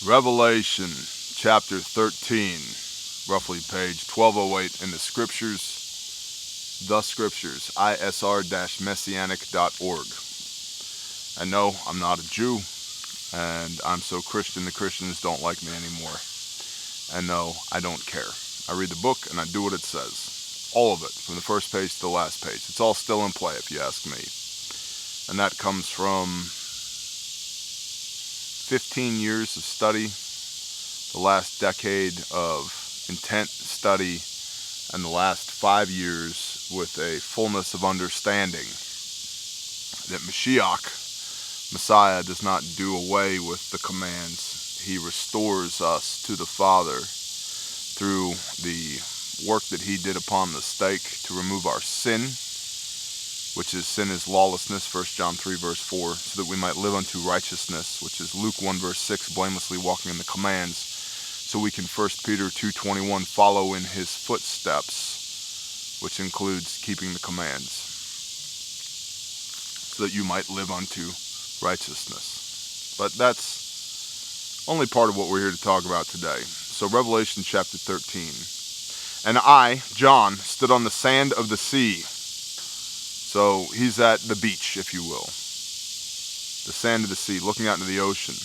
Revelation chapter 13, roughly page 1208 in the Scriptures, isr-messianic.org. And no, I'm not a Jew, and I'm so Christian the Christians don't like me anymore. And no, I don't care. I read the book and I do what it says. All of it, from the first page to the last page. It's all still in play if you ask me. And that comes from 15 years of study, the last decade of intent study, and the last 5 years with a fullness of understanding that Messiah, does not do away with the commands. He restores us to the Father through the work that he did upon the stake to remove our sin, which is sin is lawlessness, 1 John 3 verse 4, so that we might live unto righteousness, which is Luke 1 verse 6, blamelessly walking in the commands, so we can 1 Peter 2:21 follow in his footsteps, which includes keeping the commands, so that you might live unto righteousness. But that's only part of what we're here to talk about today. So Revelation chapter 13. And I, John, stood on the sand of the sea. So he's at the beach, if you will. The sand of the sea, looking out into the ocean.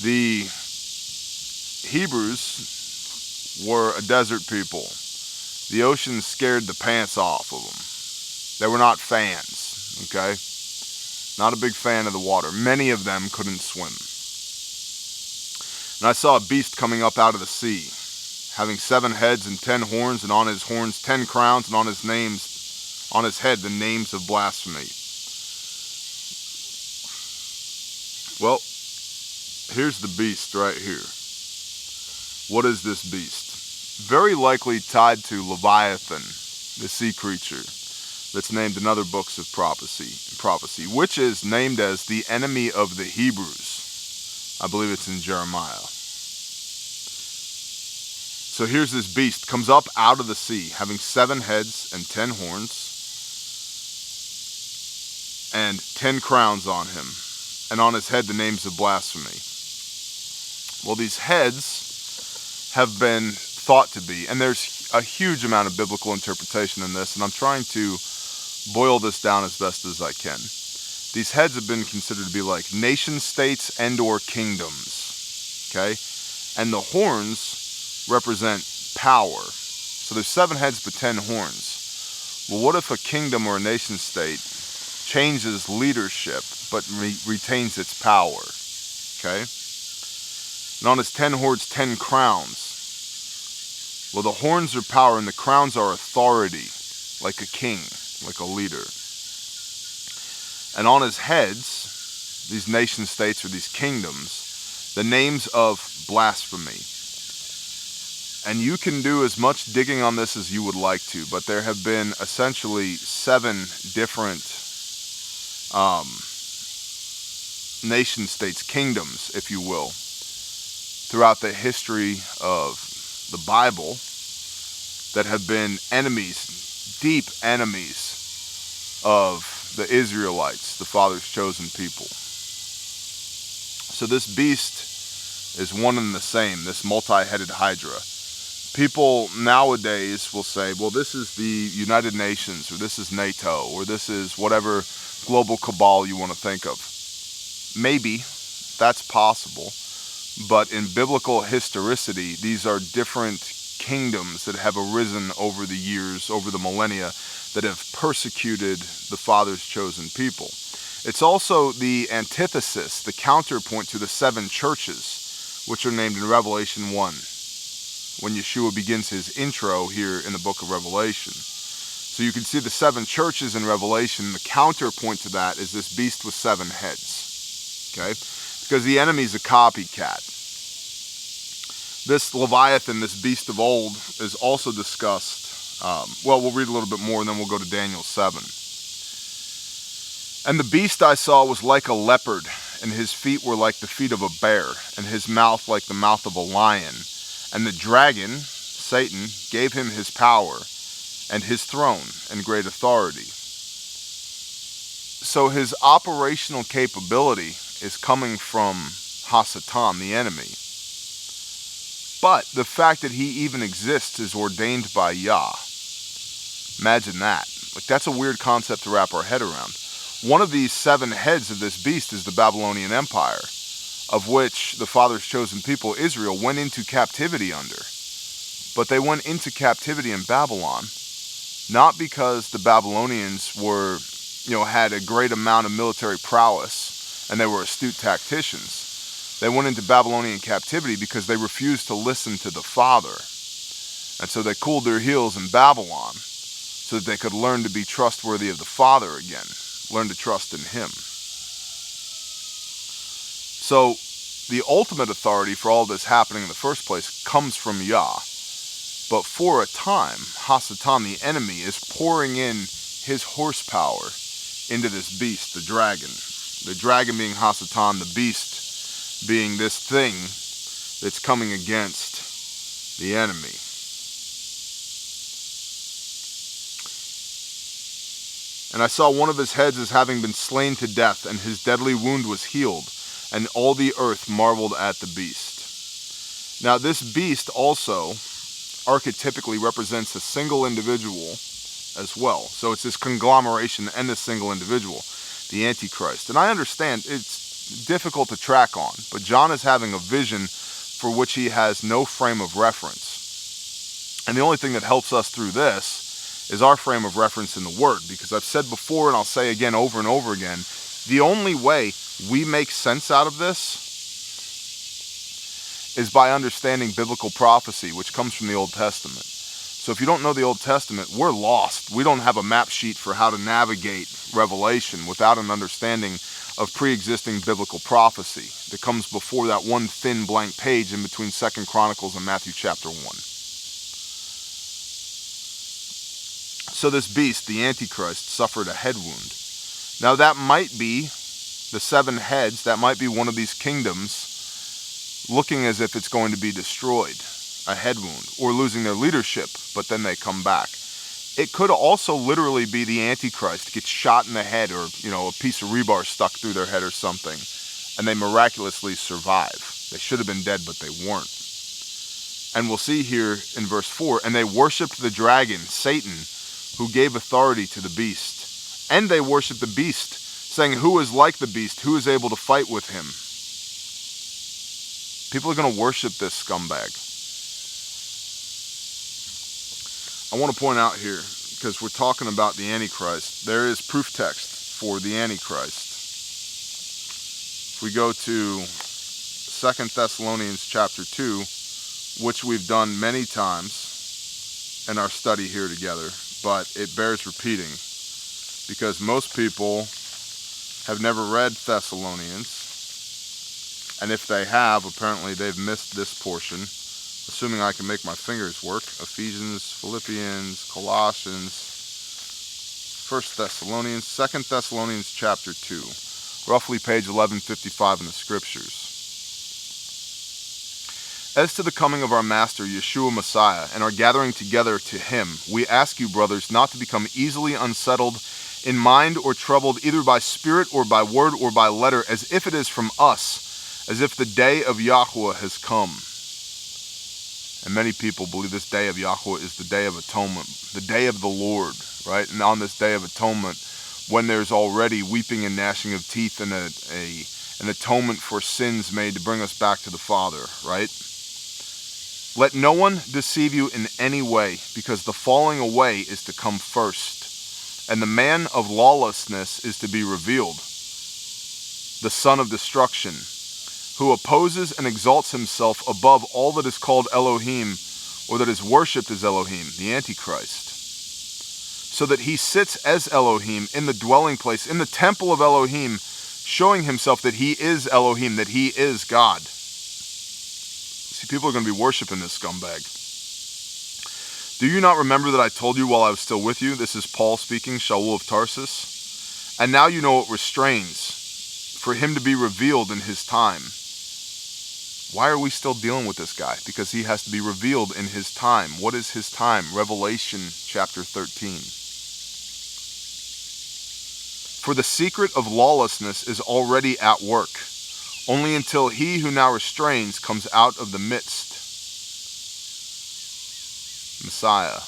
The Hebrews were a desert people. The ocean scared the pants off of them. They were not fans, okay? Not a big fan of the water. Many of them couldn't swim. And I saw a beast coming up out of the sea, having 7 heads and 10 horns, and on his horns 10 crowns, and on his head the names of blasphemy. Well, here's the beast right here. What is this beast? Very likely tied to Leviathan, the sea creature, that's named in other books of prophecy, which is named as the enemy of the Hebrews. I believe it's in Jeremiah. So here's this beast, comes up out of the sea, having 7 heads and 10 horns, and 10 crowns on him, and on his head the names of blasphemy. Well, these heads have been thought to be, and there's a huge amount of biblical interpretation in this, and I'm trying to boil this down as best as I can. These heads have been considered to be like nation states and or kingdoms, okay? And the horns represent power. So there's 7 heads but 10 horns. Well, what if a kingdom or a nation state changes leadership but retains its power, okay? And on his 10 horns, 10 crowns. Well, the horns are power and the crowns are authority, like a king, like a leader. And on his heads, these nation states or these kingdoms, the names of blasphemy. And you can do as much digging on this as you would like to, but there have been essentially 7 different nation states, kingdoms, if you will, throughout the history of the Bible that have been enemies, deep enemies of the Israelites, the Father's chosen people. So this beast is one and the same, this multi-headed hydra. People nowadays will say, well, this is the United Nations, or this is NATO, or this is whatever global cabal you want to think of. Maybe that's possible, but in biblical historicity, these are different kingdoms that have arisen over the years, over the millennia, that have persecuted the Father's chosen people. It's also the antithesis, the counterpoint to the 7 churches, which are named in Revelation 1, when Yeshua begins his intro here in the book of Revelation. So you can see the 7 churches in Revelation. The counterpoint to that is this beast with 7 heads, okay? Because the enemy's a copycat. This Leviathan, this beast of old, is also discussed. Well, we'll read a little bit more and then we'll go to Daniel 7. And the beast I saw was like a leopard, and his feet were like the feet of a bear, and his mouth like the mouth of a lion. And the dragon, Satan, gave him his power and his throne and great authority. So his operational capability is coming from Hasatan, the enemy. But the fact that he even exists is ordained by Yah. Imagine that. Like, that's a weird concept to wrap our head around. One of these 7 heads of this beast is the Babylonian Empire, of which the Father's chosen people, Israel, went into captivity under. But they went into captivity in Babylon, not because the Babylonians were, had a great amount of military prowess and they were astute tacticians. They went into Babylonian captivity because they refused to listen to the Father. And so they cooled their heels in Babylon so that they could learn to be trustworthy of the Father again, learn to trust in Him. So the ultimate authority for all this happening in the first place comes from Yah. But for a time, Hasatan, the enemy, is pouring in his horsepower into this beast, the dragon. The dragon being Hasatan, the beast being this thing that's coming against the enemy. And I saw one of his heads as having been slain to death, and his deadly wound was healed, and all the earth marveled at the beast. Now this beast also archetypically represents a single individual as well. So it's this conglomeration and this single individual, the Antichrist. And I understand it's difficult to track on, but John is having a vision for which he has no frame of reference. And the only thing that helps us through this is our frame of reference in the Word, because I've said before and I'll say again over and over again, the only way we make sense out of this is by understanding biblical prophecy, which comes from the Old Testament. So if you don't know the Old Testament, we're lost. We don't have a map sheet for how to navigate Revelation without an understanding of pre-existing biblical prophecy that comes before that one thin blank page in between 2 Chronicles and Matthew chapter 1. So this beast, the Antichrist, suffered a head wound. Now that might be the 7 heads, that might be one of these kingdoms looking as if it's going to be destroyed, a head wound, or losing their leadership, but then they come back. It could also literally be the Antichrist gets shot in the head, or a piece of rebar stuck through their head or something, and they miraculously survive. They should have been dead, but they weren't. And we'll see here in verse 4, and they worshipped the dragon, Satan, who gave authority to the beast. And they worshipped the beast, saying, who is like the beast? Who is able to fight with him? People are going to worship this scumbag. I want to point out here, because we're talking about the Antichrist, there is proof text for the Antichrist. If we go to 2 Thessalonians chapter 2, which we've done many times in our study here together, but it bears repeating, because most people have never read Thessalonians. And if they have, apparently they've missed this portion, assuming I can make my fingers work. Ephesians, Philippians, Colossians, 1 Thessalonians, 2 Thessalonians chapter 2, roughly page 1155 in the scriptures. As to the coming of our Master, Yeshua Messiah, and our gathering together to Him, we ask you, brothers, not to become easily unsettled in mind or troubled either by spirit or by word or by letter, as if it is from us, as if the day of Yahweh has come. And many people believe this day of Yahweh is the day of atonement, the day of the Lord, right? And on this day of atonement, when there's already weeping and gnashing of teeth and an atonement for sins made to bring us back to the Father, right? Let no one deceive you in any way, because the falling away is to come first, and the man of lawlessness is to be revealed, the son of destruction, who opposes and exalts himself above all that is called Elohim, or that is worshipped as Elohim, the Antichrist, so that he sits as Elohim in the dwelling place, in the temple of Elohim, showing himself that he is Elohim, that he is God. See, people are going to be worshiping this scumbag. Do you not remember that I told you while I was still with you? This is Paul speaking, Shaul of Tarsus. And now you know what restrains, for him to be revealed in his time. Why are we still dealing with this guy? Because he has to be revealed in his time. What is his time? Revelation chapter 13. For the secret of lawlessness is already at work. only until he who now restrains comes out of the midst. Messiah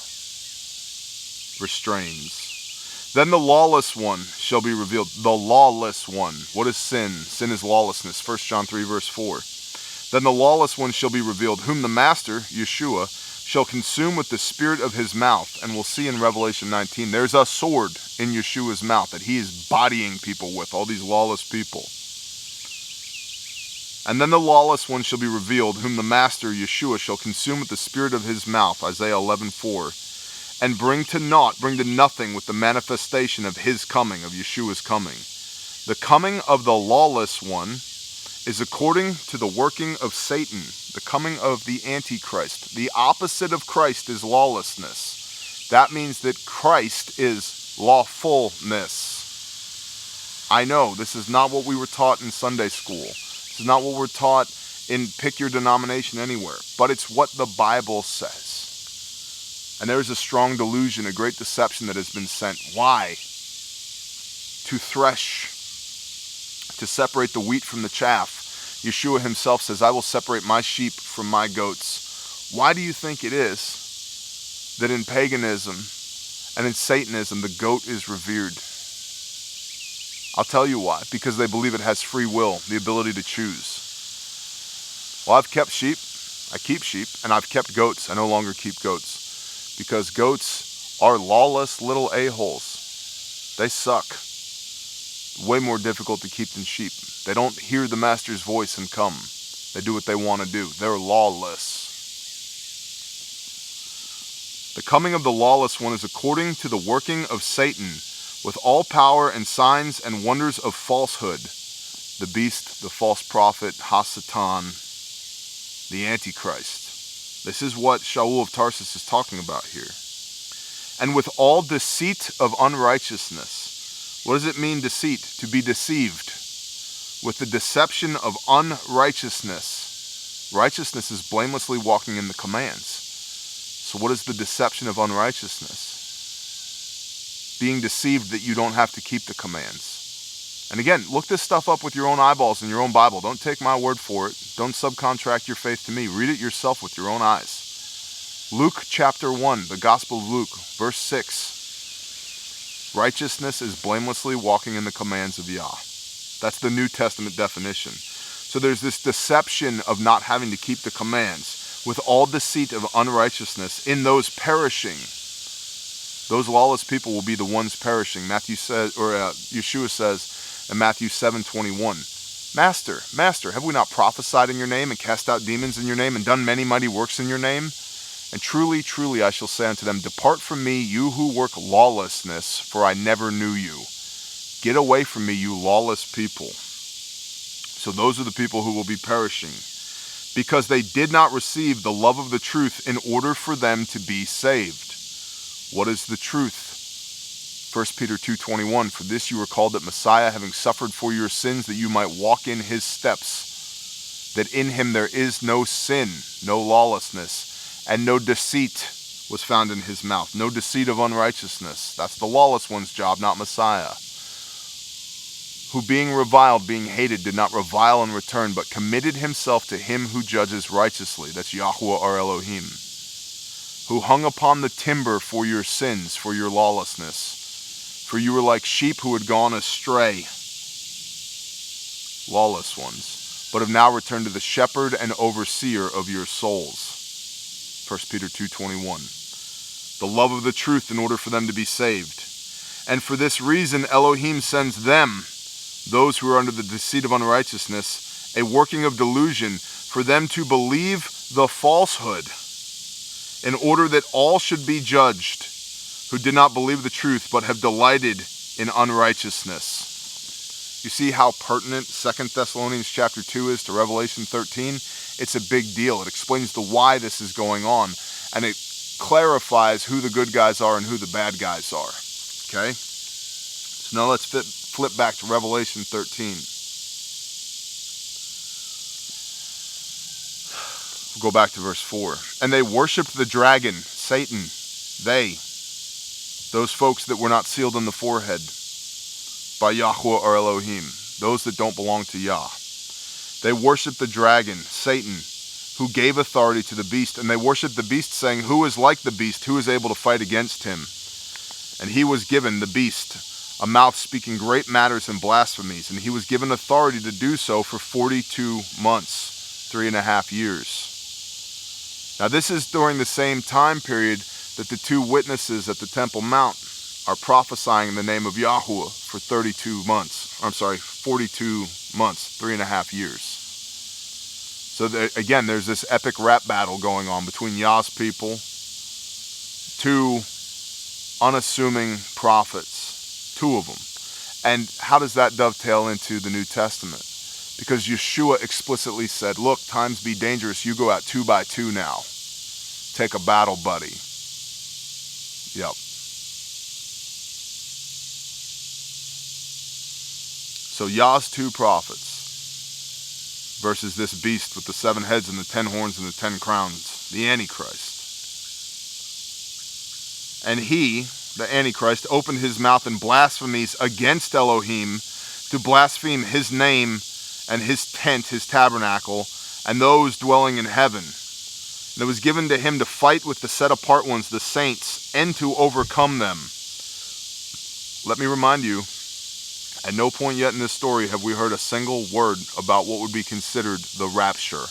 restrains. Then the lawless one shall be revealed. The lawless one. What is sin? Sin is lawlessness. 1 John 3 verse 4. Then the lawless one shall be revealed, whom the Master, Yeshua, shall consume with the spirit of his mouth. And we'll see in Revelation 19, there's a sword in Yeshua's mouth that he is bodying people with, all these lawless people. And then the lawless one shall be revealed, whom the Master, Yeshua, shall consume with the spirit of his mouth, Isaiah 11:4, and bring to nothing with the manifestation of his coming, of Yeshua's coming. The coming of the lawless one is according to the working of Satan, the coming of the Antichrist. The opposite of Christ is lawlessness. That means that Christ is lawfulness. I know, this is not what we were taught in Sunday school. This is not what we're taught in pick your denomination anywhere. But it's what the Bible says. And there is a strong delusion, a great deception that has been sent. Why? To thresh, to separate the wheat from the chaff. Yeshua himself says, I will separate my sheep from my goats. Why do you think it is that in paganism and in Satanism the goat is revered? I'll tell you why. Because they believe it has free will, the ability to choose. Well, I've kept sheep, I keep sheep, and I've kept goats. I no longer keep goats. Because goats are lawless little a-holes. They suck. Way more difficult to keep than sheep. They don't hear the Master's voice and come. They do what they want to do. They're lawless. The coming of the lawless one is according to the working of Satan, with all power and signs and wonders of falsehood. The beast, the false prophet, Hasatan, the Antichrist. This is what Shaul of Tarsus is talking about here. And with all deceit of unrighteousness. What does it mean, deceit? To be deceived. With the deception of unrighteousness. Righteousness is blamelessly walking in the commands. So what is the deception of unrighteousness? Being deceived that you don't have to keep the commands. And again, look this stuff up with your own eyeballs in your own Bible. Don't take my word for it. Don't subcontract your faith to me. Read it yourself with your own eyes. Luke chapter 1, the Gospel of Luke, verse 6. Righteousness is blamelessly walking in the commands of Yah. That's the New Testament definition. So there's this deception of not having to keep the commands, with all deceit of unrighteousness in those perishing. Those lawless people will be the ones perishing. Yeshua says in Matthew 7:21, Master, Master, have we not prophesied in your name and cast out demons in your name and done many mighty works in your name? And truly, truly, I shall say unto them, depart from me, you who work lawlessness, for I never knew you. Get away from me, you lawless people. So those are the people who will be perishing, because they did not receive the love of the truth in order for them to be saved. What is the truth? 1 Peter 2:21, for this you were called, that Messiah, having suffered for your sins, that you might walk in his steps, that in him there is no sin, no lawlessness, and no deceit was found in his mouth. No deceit of unrighteousness. That's the lawless one's job, not Messiah. Who being reviled, being hated, did not revile in return, but committed himself to him who judges righteously. That's Yahweh our Elohim. Who hung upon the timber for your sins, for your lawlessness. For you were like sheep who had gone astray. Lawless ones. But have now returned to the shepherd and overseer of your souls. 1 Peter 2:21. The love of the truth in order for them to be saved. And for this reason Elohim sends them, those who are under the deceit of unrighteousness, a working of delusion, for them to believe the falsehood, in order that all should be judged, who did not believe the truth, but have delighted in unrighteousness. You see how pertinent 2 Thessalonians chapter 2 is to Revelation 13? It's a big deal. It explains the why this is going on, and it clarifies who the good guys are and who the bad guys are. Okay? So now let's flip back to Revelation 13. We'll go back to verse 4. And they worshipped the dragon, Satan, those folks that were not sealed in the forehead by Yahweh or Elohim, those that don't belong to Yah. They worshiped the dragon, Satan, who gave authority to the beast, and they worshiped the beast, saying, "Who is like the beast? Who is able to fight against him?" And he was given, the beast, a mouth speaking great matters and blasphemies, and he was given authority to do so for 42 months, 3.5 years. Now this is during the same time period that the two witnesses at the Temple Mount are prophesying in the name of Yahweh for 42 months. 3.5 years. So again, there's this epic rap battle going on between Yah's people, two unassuming prophets, two of them. And how does that dovetail into the New Testament? Because Yeshua explicitly said, look, times be dangerous, you go out 2 by 2 now. Take a battle buddy. Yep. So Yah's two prophets versus this beast with the 7 heads and the 10 horns and the 10 crowns, the Antichrist. And he, the Antichrist, opened his mouth in blasphemies against Elohim to blaspheme his name and his tent, his tabernacle, and those dwelling in heaven. And it was given to him to fight with the set apart ones, the saints, and to overcome them. Let me remind you, at no point yet in this story have we heard a single word about what would be considered the rapture.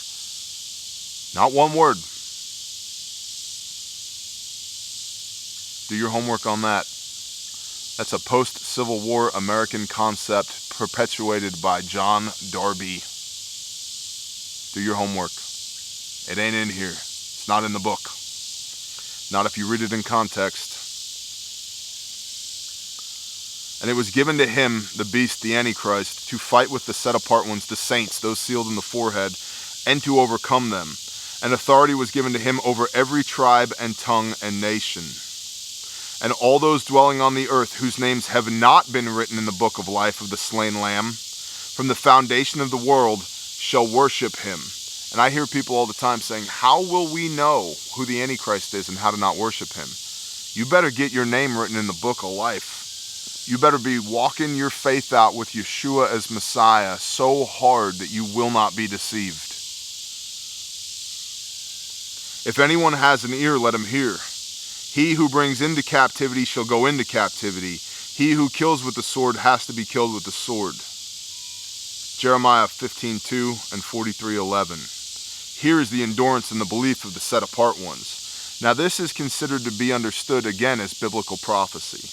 Not one word. Do your homework on that. That's a post-Civil War American concept perpetuated by John Darby. Do your homework. It ain't in here. It's not in the book. Not if you read it in context. And it was given to him, the beast, the Antichrist, to fight with the set-apart ones, the saints, those sealed in the forehead, and to overcome them. And authority was given to him over every tribe and tongue and nation. And all those dwelling on the earth whose names have not been written in the book of life of the slain Lamb, from the foundation of the world, shall worship him. And I hear people all the time saying, how will we know who the Antichrist is and how to not worship him? You better get your name written in the book of life. You better be walking your faith out with Yeshua as Messiah so hard that you will not be deceived. If anyone has an ear, let him hear. He who brings into captivity shall go into captivity. He who kills with the sword has to be killed with the sword. Jeremiah 15:2 and 43:11. Here is the endurance and the belief of the set apart ones. Now this is considered to be understood again as biblical prophecy.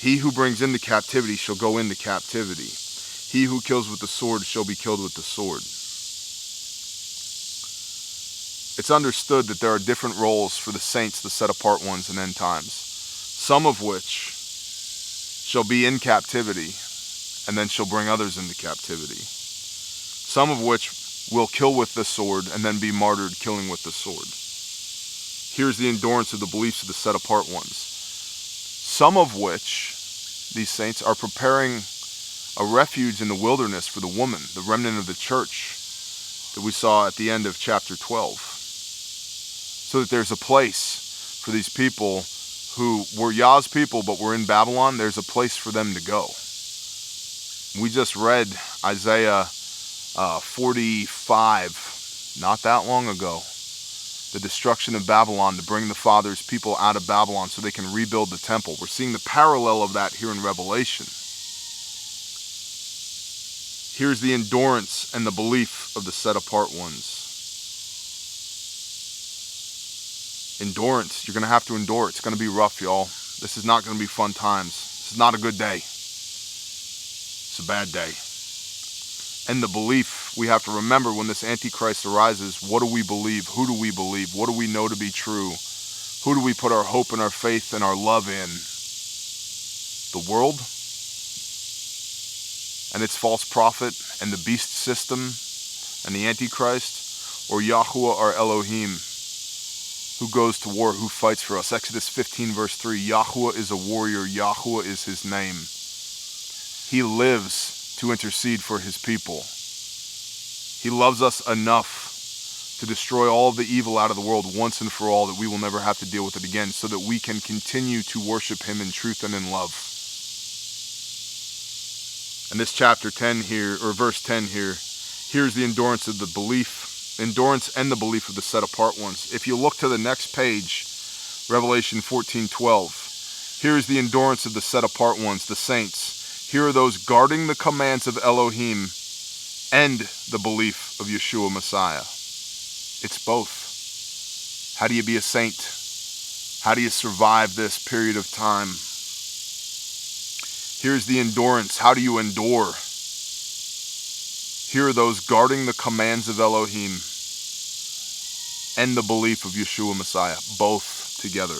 He who brings into captivity shall go into captivity. He who kills with the sword shall be killed with the sword. It's understood that there are different roles for the saints, the set-apart ones in end times, some of which shall be in captivity and then shall bring others into captivity. Some of which will kill with the sword and then be martyred killing with the sword. Here's the endurance of the beliefs of the set-apart ones. Some of which, these saints, are preparing a refuge in the wilderness for the woman, the remnant of the church that we saw at the end of chapter 12. So that there's a place for these people who were Yah's people but were in Babylon. There's a place for them to go. We just read Isaiah 45 not that long ago. The destruction of Babylon to bring the Father's people out of Babylon so they can rebuild the temple. We're seeing the parallel of that here in Revelation. Here's the endurance and the belief of the set-apart ones. Endurance. You're going to have to endure. It's going to be rough, y'all. This is not going to be fun times. This is not a good day. It's a bad day. And the belief, we have to remember when this Antichrist arises, what do we believe? Who do we believe? What do we know to be true? Who do we put our hope and our faith and our love in? The world and its false prophet and the beast system and the Antichrist, or Yahuwah our Elohim, who goes to war, who fights for us? Exodus 15 verse 3, Yahuwah is a warrior, Yahuwah is his name. He lives to intercede for his people. He loves us enough to destroy all of the evil out of the world once and for all, that we will never have to deal with it again, so that we can continue to worship him in truth and in love. And this chapter 10 here, or verse 10 here, Here's the endurance and the belief of the set apart ones. If you look to the next page, Revelation 14:12. Here's the endurance of the set apart ones, the saints. Here are those guarding the commands of Elohim and the belief of Yeshua Messiah. It's both. How do you be a saint? How do you survive this period of time? Here's the endurance. How do you endure? Here are those guarding the commands of Elohim and the belief of Yeshua Messiah, both together.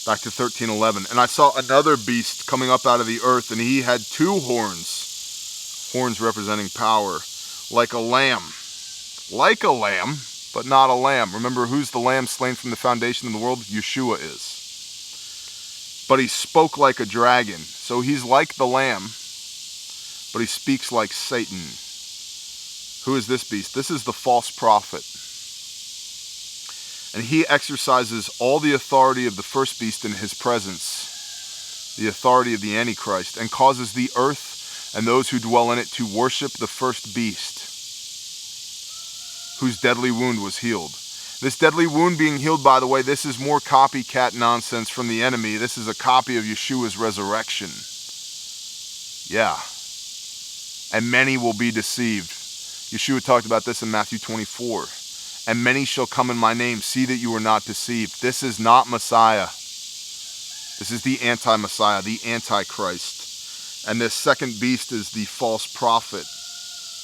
Back to 13:11. And I saw another beast coming up out of the earth, and he had 2 horns, horns representing power, like a lamb, but not a lamb. Remember, who's the lamb slain from the foundation of the world? Yeshua is. But he spoke like a dragon. So he's like the lamb, but he speaks like Satan. Who is this beast? This is the false prophet. And he exercises all the authority of the first beast in his presence, the authority of the Antichrist, and causes the earth and those who dwell in it to worship the first beast, whose deadly wound was healed. This deadly wound being healed, by the way, this is more copycat nonsense from the enemy. This is a copy of Yeshua's resurrection. Yeah. And many will be deceived. Yeshua talked about this in Matthew 24. And many shall come in my name. See that you are not deceived. This is not Messiah. This is the anti-Messiah, the Antichrist. And this second beast is the false prophet,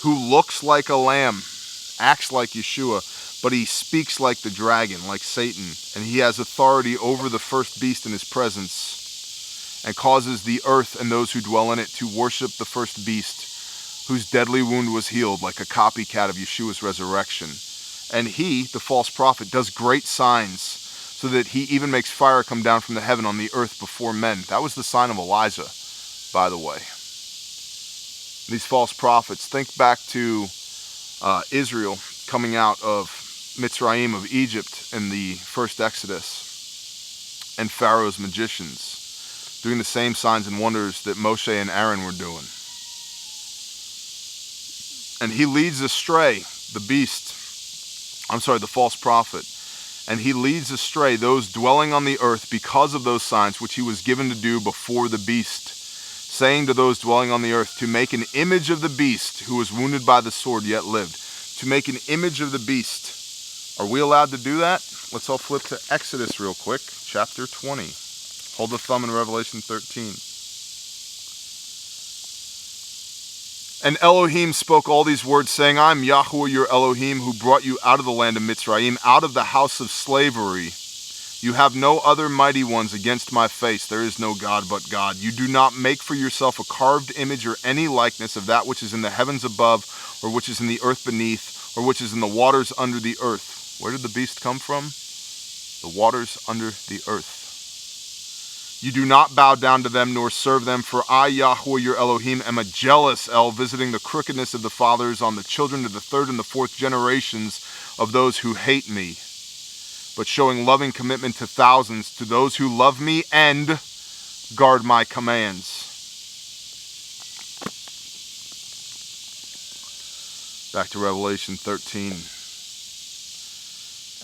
who looks like a lamb, acts like Yeshua, but he speaks like the dragon, like Satan. And he has authority over the first beast in his presence, and causes the earth and those who dwell in it to worship the first beast, whose deadly wound was healed, like a copycat of Yeshua's resurrection. And he, the false prophet, does great signs, so that he even makes fire come down from the heaven on the earth before men. That was the sign of Elijah, by the way. These false prophets, think back to Israel coming out of Mitzrayim, of Egypt, in the first Exodus, and Pharaoh's magicians doing the same signs and wonders that Moshe and Aaron were doing. And he leads astray the false prophet, and he leads astray those dwelling on the earth because of those signs which he was given to do before the beast, saying to those dwelling on the earth to make an image of the beast who was wounded by the sword yet lived. To make an image of the beast. Are we allowed to do that? Let's all flip to Exodus real quick, chapter 20. Hold the thumb in Revelation 13. And Elohim spoke all these words, saying, I am Yahweh your Elohim, who brought you out of the land of Mitzrayim, out of the house of slavery. You have no other mighty ones against my face. There is no God but God. You do not make for yourself a carved image or any likeness of that which is in the heavens above, or which is in the earth beneath, or which is in the waters under the earth. Where did the beast come from? The waters under the earth. You do not bow down to them nor serve them, for I, Yahweh your Elohim, am a jealous El, visiting the crookedness of the fathers on the children of the 3rd and the 4th generations of those who hate me, but showing loving commitment to thousands, to those who love me and guard my commands. Back to Revelation 13.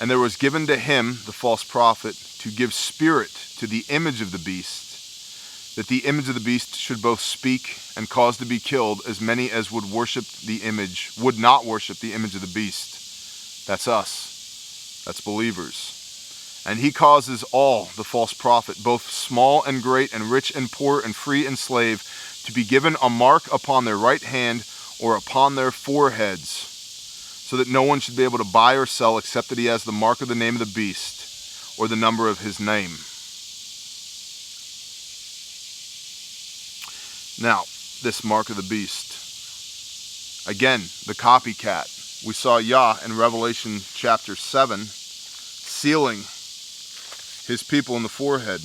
And there was given to him, the false prophet, to give spirit to the image of the beast, that the image of the beast should both speak and cause to be killed as many as would not worship the image of the beast. That's us. That's believers. And he causes all, the false prophet, both small and great and rich and poor and free and slave, to be given a mark upon their right hand or upon their foreheads, so that no one should be able to buy or sell except that he has the mark of the name of the beast or the number of his name. Now, this mark of the beast. Again, the copycat. We saw Yah in Revelation chapter 7 sealing his people in the forehead.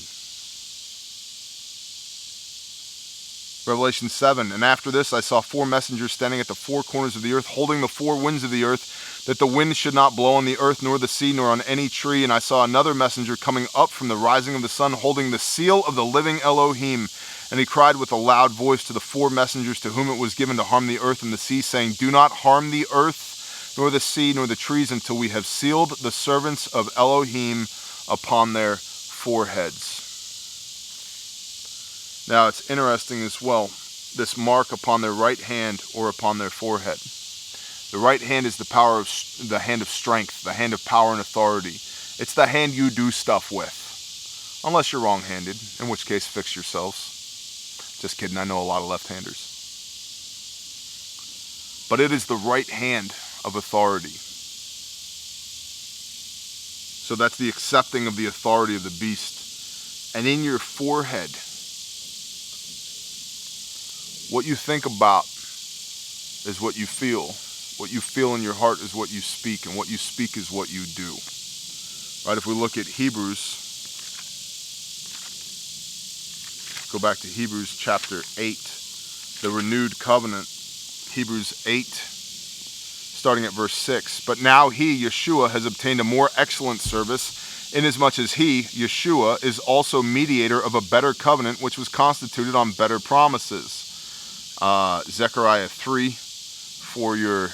Revelation 7, and after this I saw 4 messengers standing at the 4 corners of the earth, holding the 4 winds of the earth, that the wind should not blow on the earth, nor the sea, nor on any tree. And I saw another messenger coming up from the rising of the sun, holding the seal of the living Elohim. And he cried with a loud voice to the 4 messengers to whom it was given to harm the earth and the sea, saying, Do not harm the earth, nor the sea, nor the trees, until we have sealed the servants of Elohim upon their foreheads. Now it's interesting as well, this mark upon their right hand or upon their forehead. The right hand is the hand of strength, the hand of power and authority. It's the hand you do stuff with. Unless you're wrong-handed, in which case fix yourselves. Just kidding, I know a lot of left-handers. But it is the right hand of authority. So that's the accepting of the authority of the beast. And in your forehead, what you think about is what you feel. What you feel in your heart is what you speak, and what you speak is what you do. Right? If we look at Hebrews, go back to Hebrews chapter 8, the renewed covenant, Hebrews 8, starting at verse 6. But now he, Yeshua, has obtained a more excellent service, inasmuch as he, Yeshua, is also mediator of a better covenant, which was constituted on better promises. Zechariah 3, for your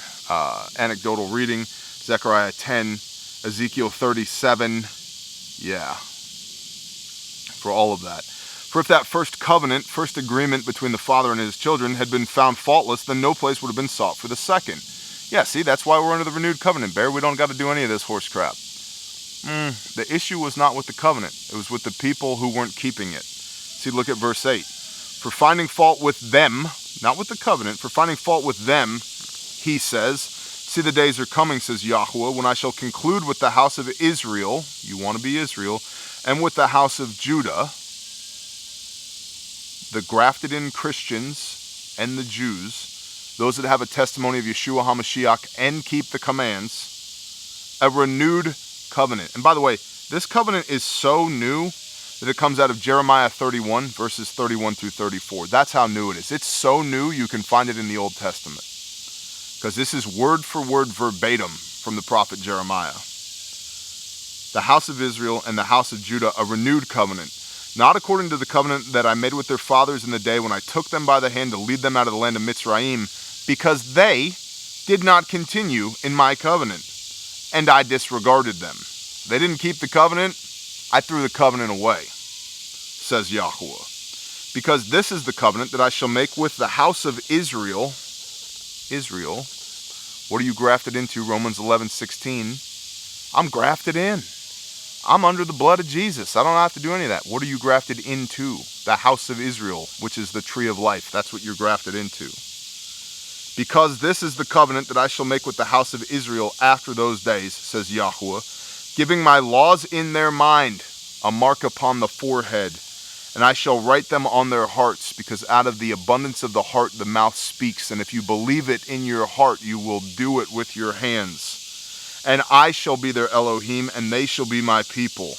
anecdotal reading, Zechariah 10, Ezekiel 37, for all of that. For if that first covenant, first agreement between the Father and his children had been found faultless, then no place would have been sought for the second. Yeah, see, that's why we're under the renewed covenant, Bear. We don't got to do any of this horse crap. The issue was not with the covenant. It was with the people who weren't keeping it. See, look at verse 8. For finding fault with them, not with the covenant, for finding fault with them, he says, see, the days are coming, says Yahweh, when I shall conclude with the house of Israel, you want to be Israel, and with the house of Judah, the grafted in Christians and the Jews, those that have a testimony of Yeshua HaMashiach and keep the commands, a renewed covenant. And by the way, this covenant is so new that it comes out of Jeremiah 31, verses 31 through 34. That's how new it is. It's so new you can find it in the Old Testament. Because this is word for word verbatim from the prophet Jeremiah. The house of Israel and the house of Judah, a renewed covenant. Not according to the covenant that I made with their fathers in the day when I took them by the hand to lead them out of the land of Mitzrayim, because they did not continue in my covenant, and I disregarded them. They didn't keep the covenant, I threw the covenant away, says Yahweh. Because this is the covenant that I shall make with the house of Israel. Israel, what are you grafted into? Romans 11:16. I'm grafted in. I'm under the blood of Jesus. I don't have to do any of that. What are you grafted into? The house of Israel, which is the tree of life. That's what you're grafted into. Because this is the covenant that I shall make with the house of Israel after those days, says Yahweh, giving my laws in their mind, a mark upon the forehead, and I shall write them on their hearts, because out of the abundance of the heart the mouth speaks, and if you believe it in your heart, you will do it with your hands. And I shall be their Elohim, and they shall be my people.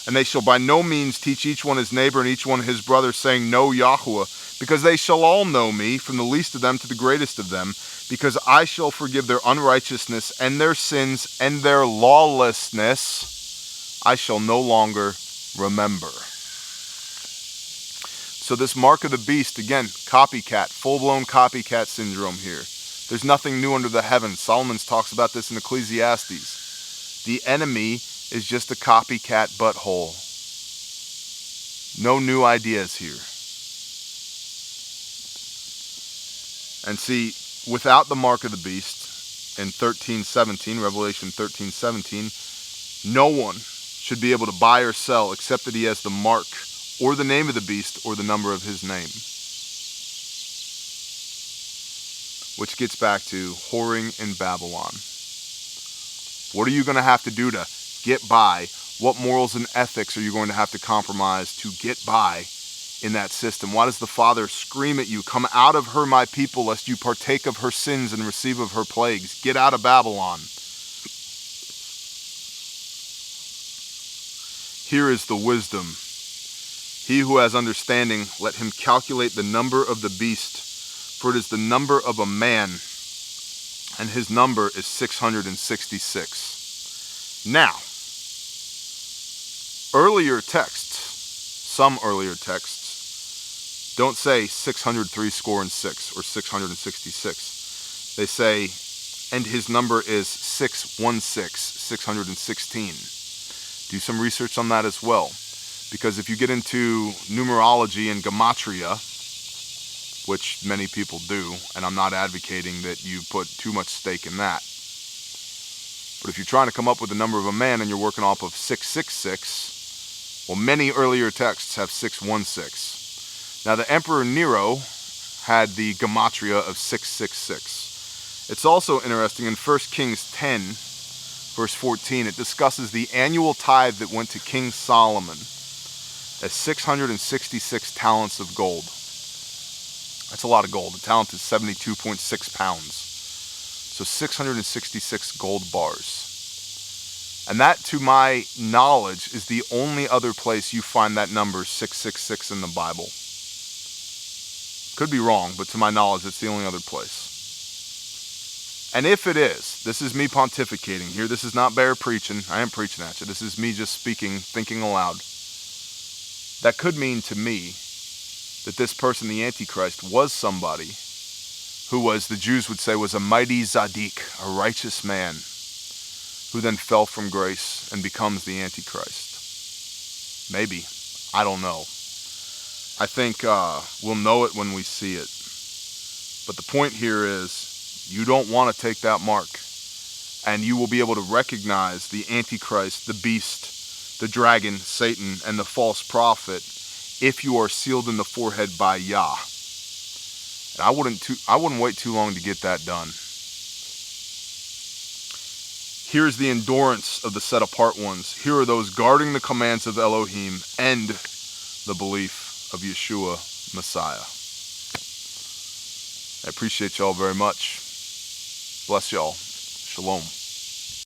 And they shall by no means teach each one his neighbor and each one his brother, saying, Know Yahweh, because they shall all know me, from the least of them to the greatest of them, because I shall forgive their unrighteousness and their sins and their lawlessness I shall no longer remember. So this mark of the beast, again, copycat, full-blown copycat syndrome here. There's nothing new under the heavens. Solomon talks about this in Ecclesiastes. The enemy is just a copycat butthole. No new ideas here. And see, without the mark of the beast, in 13:17, Revelation 13:17, no one should be able to buy or sell except that he has the mark or the name of the beast or the number of his name. Which gets back to whoring in Babylon. What are you going to have to do to get by? What morals and ethics are you going to have to compromise to get by in that system? Why does the Father scream at you, come out of her, my people, lest you partake of her sins and receive of her plagues? Get out of Babylon. Here is the wisdom. He who has understanding, let him calculate the number of the beast, for it is the number of a man, and his number is 666. Now, some earlier texts, don't say 603 score and 6 or 666. They say, and his number is 616, 616. Do some research on that as well. Because if you get into numerology and gematria, which many people do, and I'm not advocating that you put too much stake in that. But if you're trying to come up with the number of a man and you're working off of 666, well, many earlier texts have 616. Now, the Emperor Nero had the gematria of 666. It's also interesting in 1 Kings 10, verse 14, it discusses the annual tithe that went to King Solomon as 666 talents of gold. That's a lot of gold. The talent is 72.6 pounds. So 666 gold bars. And that, to my knowledge, is the only other place you find that number 666 in the Bible. Could be wrong, but to my knowledge, it's the only other place. And if it is, this is me pontificating here. This is not bear preaching. I am preaching at you. This is me just speaking, thinking aloud. That could mean to me that this person, the Antichrist, was somebody who was, the Jews would say, was a mighty Zaddik, a righteous man, who then fell from grace and becomes the Antichrist. Maybe. I don't know. I think we'll know it when we see it. But the point here is, you don't want to take that mark. And you will be able to recognize the Antichrist, the beast, the dragon, Satan, and the false prophet if you are sealed in the forehead by Yah. And I wouldn't wait too long to get that done. Here's the endurance of the set-apart ones. Here are those guarding the commands of Elohim and the belief of Yeshua, Messiah. I appreciate y'all very much. Bless y'all. Shalom.